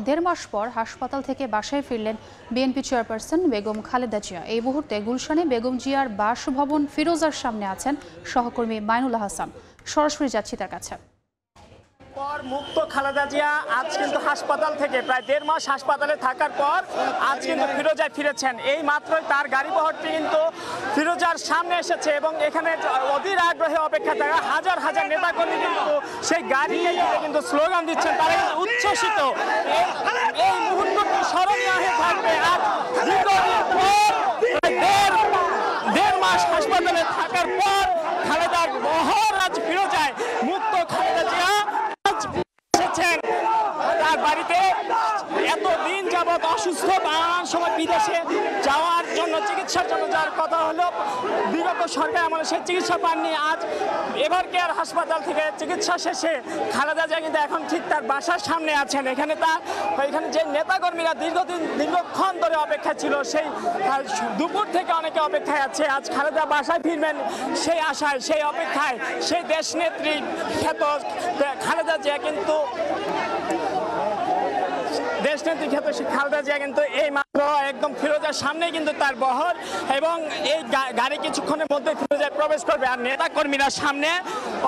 দেড় মাস পর হাসপাতাল থেকে বাসায় ফিরলেন বিএনপি চেয়ারপারসন বেগম খালেদা জিয়া। এই মুহূর্তে গুলশানে বেগম জিয়ার বাসভবন ফিরোজার সামনে আছেন সহকর্মী মাইনুল হাসান। সরাসরি যাচ্ছি তার কাছে। মুক্ত খালেদা জিয়া আজ কিন্তু হাসপাতাল থেকে প্রায় দেড় মাস হাসপাতালে থাকার পর আজ কিন্তু ফিরোজায় ফিরেছেন। এই মাত্রই তার গাড়ি বহরটি কিন্তু ফিরোজার সামনে এসেছে এবং এখানে অধীর আগ্রহে অপেক্ষা থাকা হাজার হাজার নেতাকর্মী কিন্তু সেই গাড়িকে কিন্তু স্লোগান দিচ্ছেন। তারা কিন্তু উচ্ছ্বসিত। এই মুহূর্তটি স্মরণীয় হয়ে থাকবে। আর দেড় মাস হাসপাতালে থাকার পর খালেদার বহর আজ ফিরোজায়। মুক্ত খালেদা জিয়া এসেছেন তার বাড়িতে। এতদিন যাবৎ অসুস্থ, নানান সময় বিদেশে যাওয়ার জন্য চিকিৎসার জন্য যাওয়ার কথা হলো, বিগত সরকার আমলে সেই চিকিৎসা পাননি। আজ এভার কেয়ার হাসপাতাল থেকে চিকিৎসা শেষে খালেদা জিয়া কিন্তু এখন ঠিক তার বাসার সামনে আছেন। এখানে যে নেতাকর্মীরা দীর্ঘক্ষণ ধরে অপেক্ষা ছিল, সেই দুপুর থেকে অনেকে অপেক্ষায় আছে। আজ খালেদা বাসায় ফিরবেন সেই আশায়, সেই অপেক্ষায় সেই দেশনেত্রী খ্যাত খালেদা জিয়া কিন্তু দেশনেত্রী খ্যাত খালেদা জিয়া কিন্তু এই মাত্র একদম ফিরোজার সামনে কিন্তু তার বহর এবং এই গাড়ি কিছুক্ষণের মধ্যে ফিরোজায় প্রবেশ করবে। আর নেতাকর্মীরা সামনে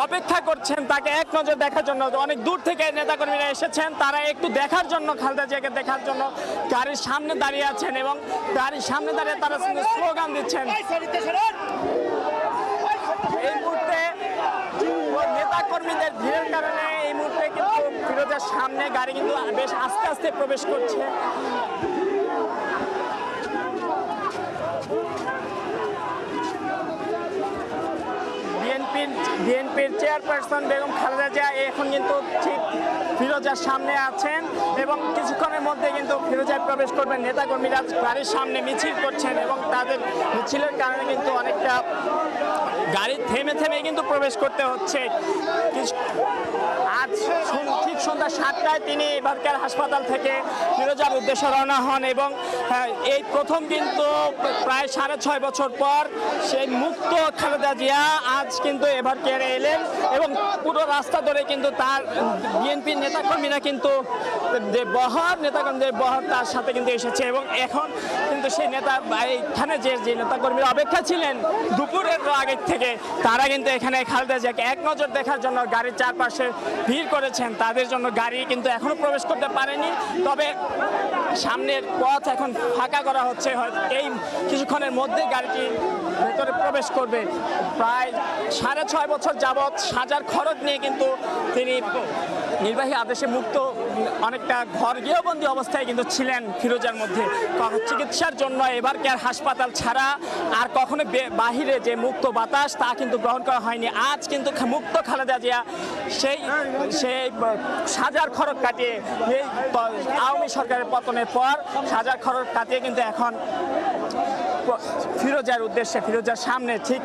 অপেক্ষা করছেন তাকে এক নজর দেখার জন্য। অনেক দূর থেকে নেতাকর্মীরা এসেছেন, তারা একটু দেখার জন্য, খালেদা জিয়াকে দেখার জন্য গাড়ির সামনে দাঁড়িয়ে আছেন এবং গাড়ির সামনে দাঁড়িয়ে তারা স্লোগান দিচ্ছেন। এই মুহূর্তে নেতাকর্মীদের ভিড়ের কারণে এই মুহূর্তে কিন্তু ফিরোজার সামনে গাড়ি কিন্তু বেশ আস্তে আস্তে প্রবেশ করছে। বিএনপির চেয়ারপারসন বেগম খালেদা জিয়া এখন কিন্তু ঠিক ফিরোজার সামনে আছেন এবং কিছুক্ষণের মধ্যে কিন্তু ফিরোজায় প্রবেশ করবেন। নেতাকর্মীরা গাড়ির সামনে মিছিল করছেন এবং তাদের মিছিলের কারণে কিন্তু অনেকটা গাড়ি থেমে থেমে কিন্তু প্রবেশ করতে হচ্ছে। আজ ঠিক সন্ধ্যা 7টায় তিনি এবারকার হাসপাতাল থেকে ফিরোজার উদ্দেশ্যে রওনা হন এবং এই প্রথম কিন্তু প্রায় 6.5 বছর পর সেই মুক্ত খালেদা জিয়া আজ কিন্তু এবার কেয়ারে এলেন এবং পুরো রাস্তা ধরে কিন্তু তার বিএনপির নেতাকর্মীরা কিন্তু নেতাকর্মীদের বহর তার সাথে কিন্তু এসেছে এবং এখন কিন্তু সেই এইখানে যে নেতাকর্মীরা অপেক্ষা ছিলেন দুপুরের আগের থেকে, তারা কিন্তু এখানে খালেদা জিয়াকে এক নজর দেখার জন্য গাড়ির চারপাশে ভিড় করেছেন। তাদের জন্য গাড়ি কিন্তু এখনো প্রবেশ করতে পারেনি, তবে সামনের পথ এখন ফাঁকা করা হচ্ছে। এই কিছুক্ষণের মধ্যে গাড়িটি ভেতরে প্রবেশ করবে। প্রায় 6.5 বছর যাবৎ সাজার খরচ নিয়ে কিন্তু তিনি নির্বাহী আদেশে মুক্ত অনেকটা ঘর গৃহবন্দী অবস্থায় কিন্তু ছিলেন ফিরোজার মধ্যে। চিকিৎসার জন্য এবার কেয়ার হাসপাতাল ছাড়া আর কখনো বাহিরে যে মুক্ত বাতাস তা কিন্তু গ্রহণ করা হয়নি। আজ কিন্তু মুক্ত খালেদা জিয়া সেই সাজার খরচ কাটিয়ে এই আওয়ামী সরকারের পতনের পর সাজার খরচ কাটিয়ে কিন্তু এখন ফিরোজার উদ্দেশ্যে, ফিরোজার সামনে ঠিক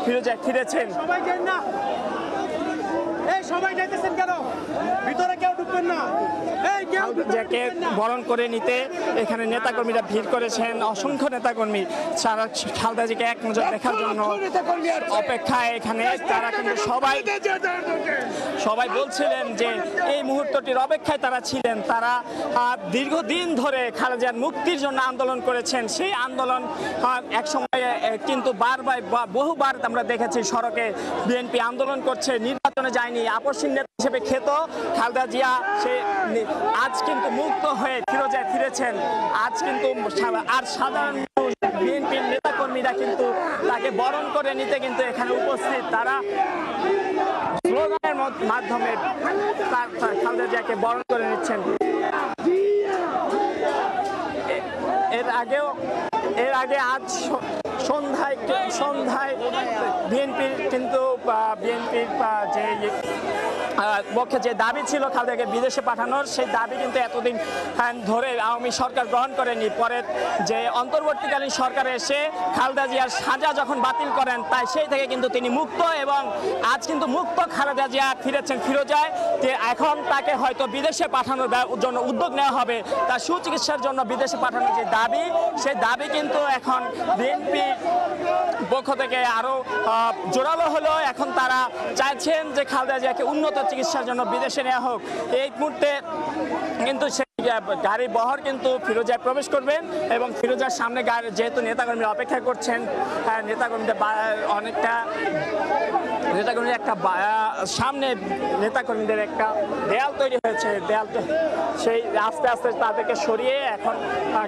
ফিরোজায় ফিরেছেন। সবাই যাইতেছেন কেন? ভিতরে কেউ ঢুকবেন না। যাকে বরণ করে নিতে এখানে নেতাকর্মীরা ভিড় করেছেন। অসংখ্য নেতাকর্মী সারা খালেদা জিয়াকে এক নজর দেখার জন্য অপেক্ষায় এখানে। তারা কিন্তু সবাই বলছিলেন যে এই মুহূর্তটির অপেক্ষায় তারা ছিলেন। তারা দীর্ঘদিন ধরে খালেদা জিয়ার মুক্তির জন্য আন্দোলন করেছেন। সেই আন্দোলন এক সময় কিন্তু বহুবার আমরা দেখেছি সড়কে বিএনপি আন্দোলন করছে, নির্বাচনে যায়নি, আপসহীন নেতা হিসেবে খ্যাত খালেদা জিয়া সে আজ কিন্তু মুক্ত হয়ে ফিরোজায় ফিরেছেন। আজ কিন্তু আর সাধারণ বিএনপির নেতাকর্মীরা কিন্তু তাকে বরণ করে নিতে কিন্তু এখানে উপস্থিত। তারা স্লোগানের মাধ্যমে খালেদা জিয়াকে বরণ করে নিচ্ছেন। এর আগে আজ সন্ধ্যায় বিএনপির কিন্তু যে পক্ষে যে দাবি ছিল খালেদাকে বিদেশে পাঠানোর, সেই দাবি কিন্তু এতদিন ধরে আওয়ামী সরকার গ্রহণ করেনি। পরে যে অন্তর্বর্তীকালীন সরকার এসে খালেদা জিয়ার সাজা যখন বাতিল করেন, তাই সেই থেকে কিন্তু তিনি মুক্ত এবং আজ কিন্তু মুক্ত খালেদা জিয়া ফিরেছেন ফিরোজায়। যে এখন তাকে হয়তো বিদেশে পাঠানোর জন্য উদ্যোগ নেওয়া হবে, তার সুচিকিৎসার জন্য বিদেশে পাঠানোর যে দাবি, সেই দাবি কিন্তু এখন বিএনপি পক্ষ থেকে আরো জোরালো হলো। এখন তারা চাইছেন যে খালেদা জিয়াকে উন্নত চিকিৎসার জন্য বিদেশে নেওয়া হোক। এই মুহূর্তে কিন্তু গাড়ি বহর কিন্তু ফিরোজায় প্রবেশ করবেন এবং ফিরোজার সামনে যেহেতু নেতাকর্মীরা অপেক্ষা করছেন, নেতাকর্মীদের অনেকটা নেতাকর্মীদের একটা সামনে নেতাকর্মীদের একটা দেয়াল তৈরি হয়েছে, সেই আস্তে আস্তে তাদেরকে সরিয়ে এখন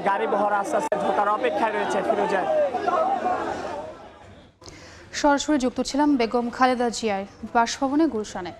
গাড়ি বহর আস্তে আস্তে ঢোকার অপেক্ষায় রয়েছে ফিরোজায়। সরাসরি যুক্ত ছিলাম বেগম খালেদা জিয়ার বাসভবনে গুলশানে।